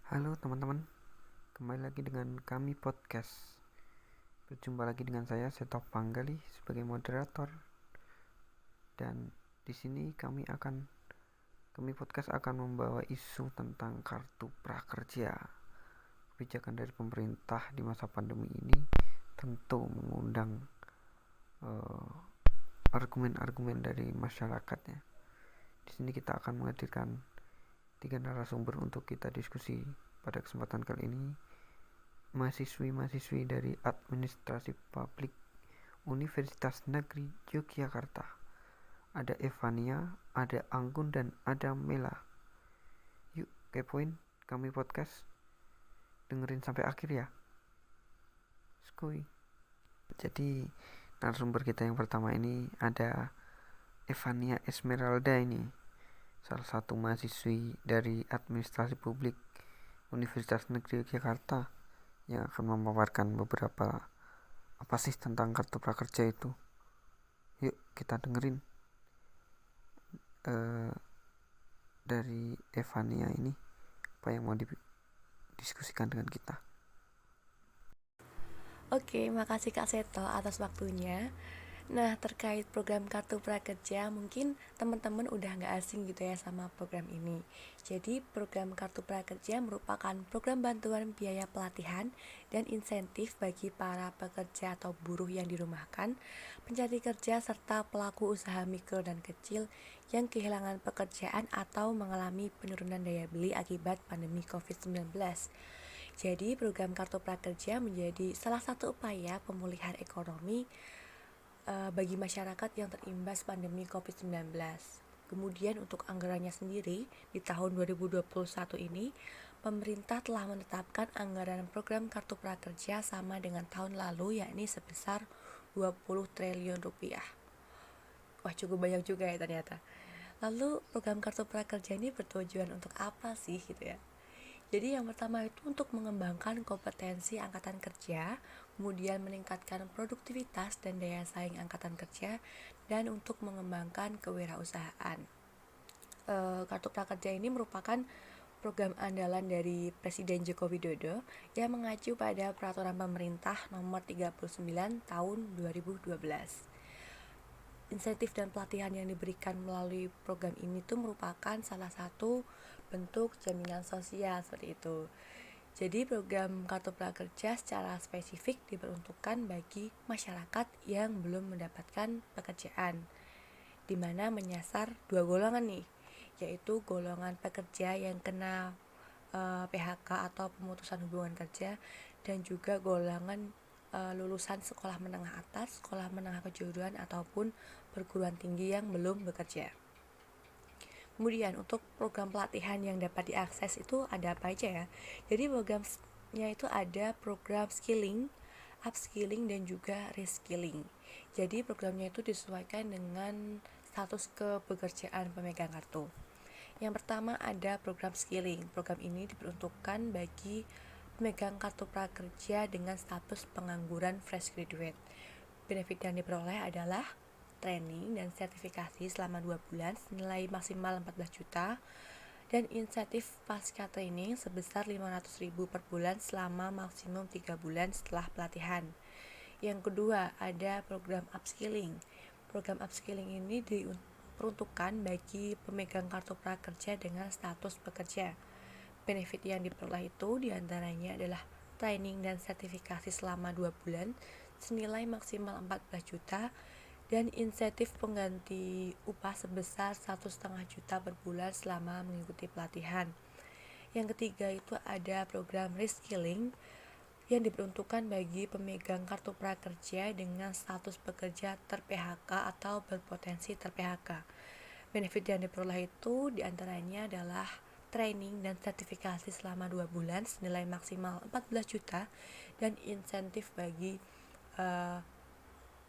Halo teman-teman, kembali lagi dengan kami podcast. Berjumpa lagi dengan saya Seto Panggali sebagai moderator. Dan di sini kami podcast akan membawa isu tentang kartu prakerja. Kebijakan dari pemerintah di masa pandemi ini tentu mengundang argumen-argumen dari masyarakatnya. Di sini kita akan menghadirkan 3 narasumber untuk kita diskusi pada kesempatan kali ini. Mahasiswi-mahasiswi dari Administrasi Publik Universitas Negeri Yogyakarta. Ada Evania, ada Anggun, dan ada Mela. Yuk kepoin kami podcast, dengerin sampai akhir ya. Skuy. Jadi narasumber kita yang pertama ini ada Evania Esmeralda, ini salah satu mahasiswi dari Administrasi Publik Universitas Negeri Yogyakarta yang akan memaparkan beberapa apa sih tentang kartu prakerja itu. Yuk kita dengerin dari Evania ini apa yang mau didiskusikan dengan kita. Oke, makasih Kak Seto atas waktunya. Nah, terkait program Kartu Prakerja, mungkin teman-teman udah nggak asing gitu ya sama program ini. Jadi, program Kartu Prakerja merupakan program bantuan biaya pelatihan dan insentif bagi para pekerja atau buruh yang dirumahkan, pencari kerja, serta pelaku usaha mikro dan kecil yang kehilangan pekerjaan atau mengalami penurunan daya beli akibat pandemi COVID-19. Jadi, program Kartu Prakerja menjadi salah satu upaya pemulihan ekonomi bagi masyarakat yang terimbas pandemi COVID-19. Kemudian untuk anggarannya sendiri, di tahun 2021 ini, pemerintah telah menetapkan anggaran program Kartu Prakerja sama dengan tahun lalu, yakni sebesar 20 triliun rupiah. Wah, cukup banyak juga ya ternyata. Lalu program Kartu Prakerja ini bertujuan untuk apa sih gitu ya? Jadi yang pertama itu untuk mengembangkan kompetensi angkatan kerja, kemudian meningkatkan produktivitas dan daya saing angkatan kerja, dan untuk mengembangkan kewirausahaan. Kartu Prakerja ini merupakan program andalan dari Presiden Joko Widodo yang mengacu pada Peraturan Pemerintah Nomor 39 Tahun 2012. Insentif dan pelatihan yang diberikan melalui program ini tuh merupakan salah satu bentuk jaminan sosial seperti itu. Jadi program Kartu Prakerja secara spesifik diperuntukkan bagi masyarakat yang belum mendapatkan pekerjaan, di mana menyasar dua golongan nih, yaitu golongan pekerja yang kena PHK atau pemutusan hubungan kerja, dan juga golongan lulusan sekolah menengah atas, sekolah menengah kejuruan ataupun perguruan tinggi yang belum bekerja. Kemudian untuk program pelatihan yang dapat diakses itu ada apa aja ya? Jadi programnya itu ada program skilling, upskilling, dan juga reskilling. Jadi programnya itu disesuaikan dengan status kepekerjaan pemegang kartu. Yang pertama ada program skilling. Program ini diperuntukkan bagi pemegang kartu prakerja dengan status pengangguran fresh graduate. Benefit yang diperoleh adalah training dan sertifikasi selama 2 bulan senilai maksimal 14 juta dan insentif pasca training sebesar 500.000 per bulan selama maksimum 3 bulan setelah pelatihan. Yang kedua, ada program upskilling. Program upskilling ini diperuntukkan bagi pemegang kartu prakerja dengan status pekerja. Benefit yang diperoleh itu diantaranya adalah training dan sertifikasi selama 2 bulan senilai maksimal 14 juta dan insentif pengganti upah sebesar 1,5 juta per bulan selama mengikuti pelatihan. Yang ketiga itu ada program reskilling yang diperuntukkan bagi pemegang kartu prakerja dengan status pekerja ter-PHK atau berpotensi ter-PHK. Benefit yang diperoleh itu diantaranya adalah training dan sertifikasi selama 2 bulan senilai maksimal 14 juta dan insentif bagi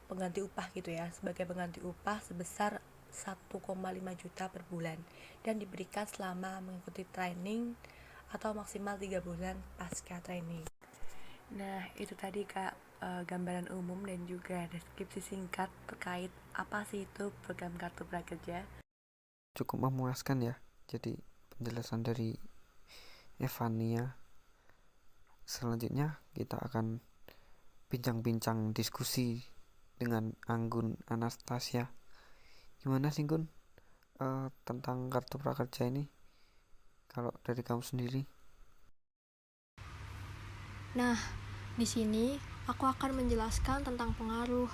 pengganti upah gitu ya, sebagai pengganti upah sebesar 1,5 juta per bulan dan diberikan selama mengikuti training atau maksimal 3 bulan pasca training. Nah, itu tadi Kak, gambaran umum dan juga deskripsi singkat terkait apa sih itu program Kartu Prakerja. Cukup memuaskan ya. Jadi penjelasan dari Evania. Selanjutnya kita akan bincang-bincang diskusi dengan Anggun Anastasia. Gimana sih Gun tentang kartu prakerja ini kalau dari kamu sendiri? Nah, di sini aku akan menjelaskan tentang pengaruh,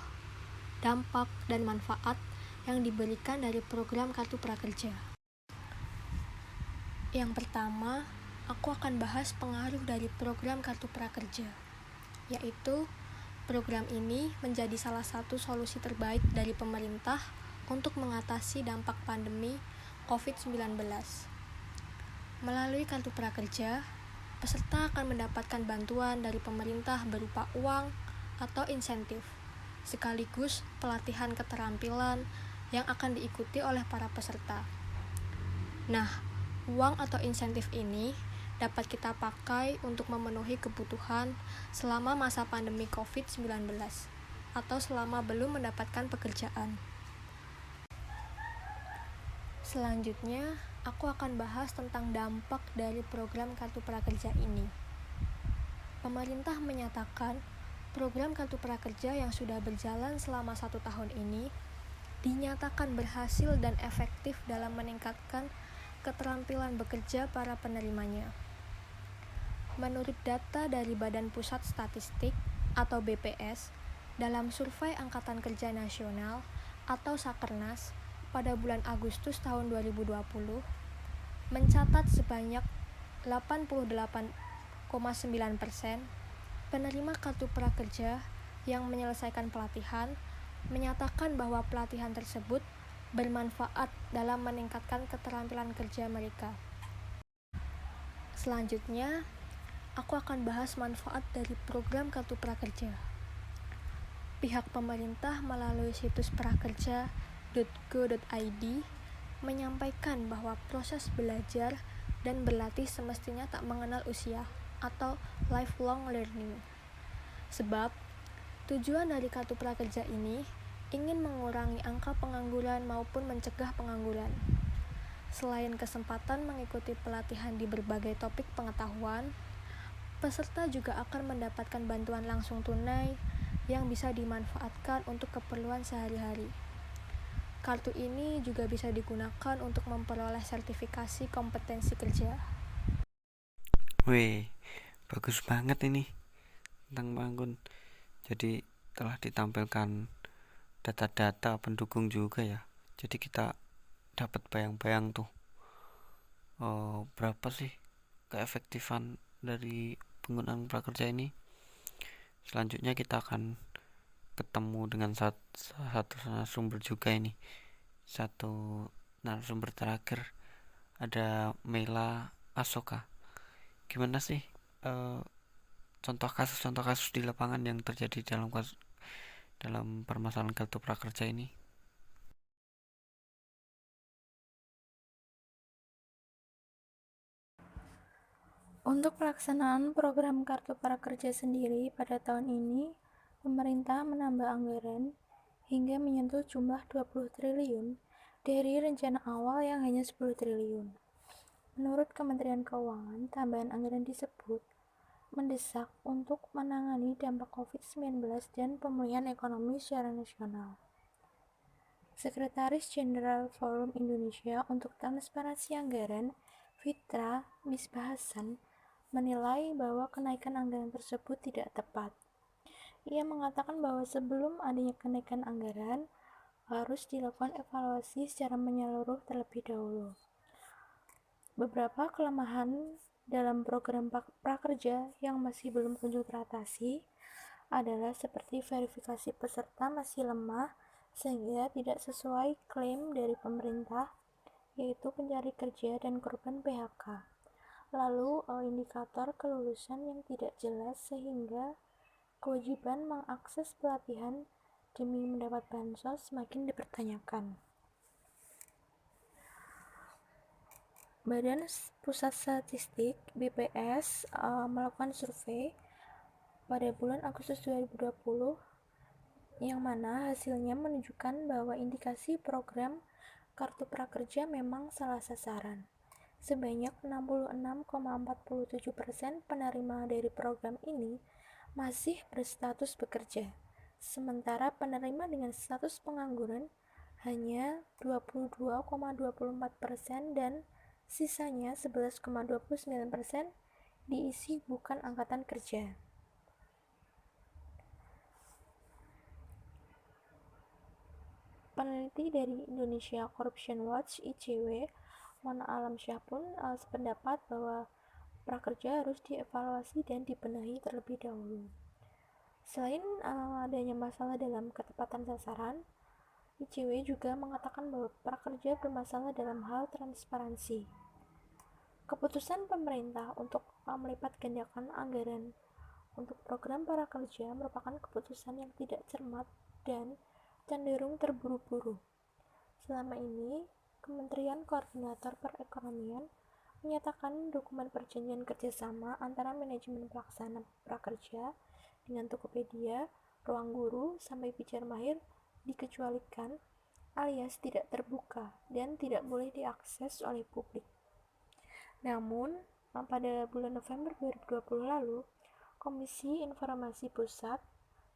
dampak, dan manfaat yang diberikan dari program kartu prakerja. Yang pertama, aku akan bahas pengaruh dari program kartu prakerja, yaitu program ini menjadi salah satu solusi terbaik dari pemerintah untuk mengatasi dampak pandemi COVID-19. Melalui kartu prakerja, peserta akan mendapatkan bantuan dari pemerintah berupa uang atau insentif, sekaligus pelatihan keterampilan yang akan diikuti oleh para peserta. Nah, uang atau insentif ini dapat kita pakai untuk memenuhi kebutuhan selama masa pandemi COVID-19 atau selama belum mendapatkan pekerjaan. Selanjutnya, aku akan bahas tentang dampak dari program kartu prakerja ini. Pemerintah menyatakan program kartu prakerja yang sudah berjalan selama 1 tahun ini dinyatakan berhasil dan efektif dalam meningkatkan keterampilan bekerja para penerimanya. Menurut data dari Badan Pusat Statistik atau BPS, dalam survei Angkatan Kerja Nasional atau Sakernas pada bulan Agustus tahun 2020, mencatat sebanyak 88,9% penerima kartu prakerja yang menyelesaikan pelatihan menyatakan bahwa pelatihan tersebut bermanfaat dalam meningkatkan keterampilan kerja mereka. Selanjutnya, aku akan bahas manfaat dari program kartu prakerja. Pihak pemerintah melalui situs prakerja.go.id menyampaikan bahwa proses belajar dan berlatih semestinya tak mengenal usia atau lifelong learning. Sebab, tujuan dari kartu prakerja ini ingin mengurangi angka pengangguran maupun mencegah pengangguran. Selain kesempatan mengikuti pelatihan di berbagai topik pengetahuan, peserta juga akan mendapatkan bantuan langsung tunai yang bisa dimanfaatkan untuk keperluan sehari-hari. Kartu ini juga bisa digunakan untuk memperoleh sertifikasi kompetensi kerja. Wih, bagus banget ini tentang Bang Anggun. Jadi telah ditampilkan data-data pendukung juga ya. Jadi kita dapat bayang-bayang tuh berapa sih keefektifan dari penggunaan prakerja ini. Selanjutnya kita akan ketemu dengan satu narasumber juga ini. Satu narasumber terakhir ada Mela Asoka. Gimana sih contoh kasus di lapangan yang terjadi dalam permasalahan kartu prakerja ini? Untuk pelaksanaan program Kartu Prakerja sendiri pada tahun ini, pemerintah menambah anggaran hingga menyentuh jumlah 20 triliun dari rencana awal yang hanya 10 triliun. Menurut Kementerian Keuangan, tambahan anggaran tersebut mendesak untuk menangani dampak COVID-19 dan pemulihan ekonomi secara nasional. Sekretaris Jenderal Forum Indonesia untuk Transparansi Anggaran, Fitra Misbah Hasan, menilai bahwa kenaikan anggaran tersebut tidak tepat. Ia mengatakan bahwa sebelum adanya kenaikan anggaran, harus dilakukan evaluasi secara menyeluruh terlebih dahulu. Beberapa kelemahan dalam program prakerja yang masih belum kunjung teratasi adalah seperti verifikasi peserta masih lemah sehingga tidak sesuai klaim dari pemerintah, yaitu pencari kerja dan korban PHK. Lalu indikator kelulusan yang tidak jelas sehingga kewajiban mengakses pelatihan demi mendapat bansos semakin dipertanyakan. Badan Pusat Statistik BPS melakukan survei pada bulan Agustus 2020 yang mana hasilnya menunjukkan bahwa indikasi program Kartu Prakerja memang salah sasaran. sebanyak 66,47% penerima dari program ini masih berstatus bekerja, sementara penerima dengan status pengangguran hanya 22,24% dan sisanya 11,29% diisi bukan angkatan kerja. Peneliti dari Indonesia Corruption Watch (ICW), Mona Alamsyah pun sependapat bahwa prakerja harus dievaluasi dan dibenahi terlebih dahulu. Selain adanya masalah dalam ketepatan sasaran, ICW juga mengatakan bahwa prakerja bermasalah dalam hal transparansi. Keputusan pemerintah untuk melipat gandakan anggaran untuk program prakerja merupakan keputusan yang tidak cermat dan cenderung terburu-buru. Selama ini, Kementerian Koordinator Perekonomian menyatakan dokumen perjanjian kerjasama antara manajemen pelaksana prakerja dengan Tokopedia, Ruang Guru, sampai Pijar Mahir dikecualikan alias tidak terbuka dan tidak boleh diakses oleh publik. Namun, pada bulan November 2020 lalu, Komisi Informasi Pusat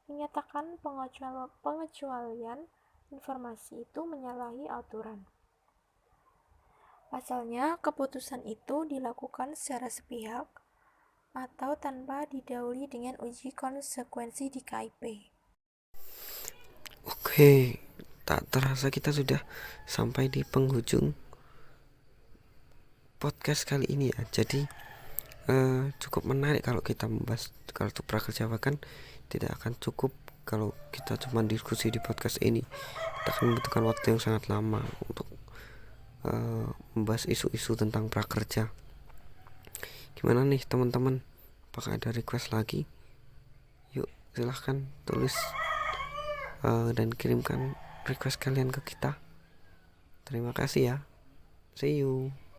menyatakan pengecualian informasi itu menyalahi aturan. Pasalnya, keputusan itu dilakukan secara sepihak atau tanpa didahului dengan uji konsekuensi di KIP. Oke, tak terasa kita sudah sampai di penghujung podcast kali ini ya. Jadi cukup menarik kalau kita membahas kartu prakerja, bahkan tidak akan cukup kalau kita cuma diskusi di podcast ini. Kita akan membutuhkan waktu yang sangat lama untuk membahas isu-isu tentang prakerja. Gimana nih teman-teman? Apakah ada request lagi? Yuk silahkan tulis dan kirimkan request kalian ke kita. Terima kasih ya. See you.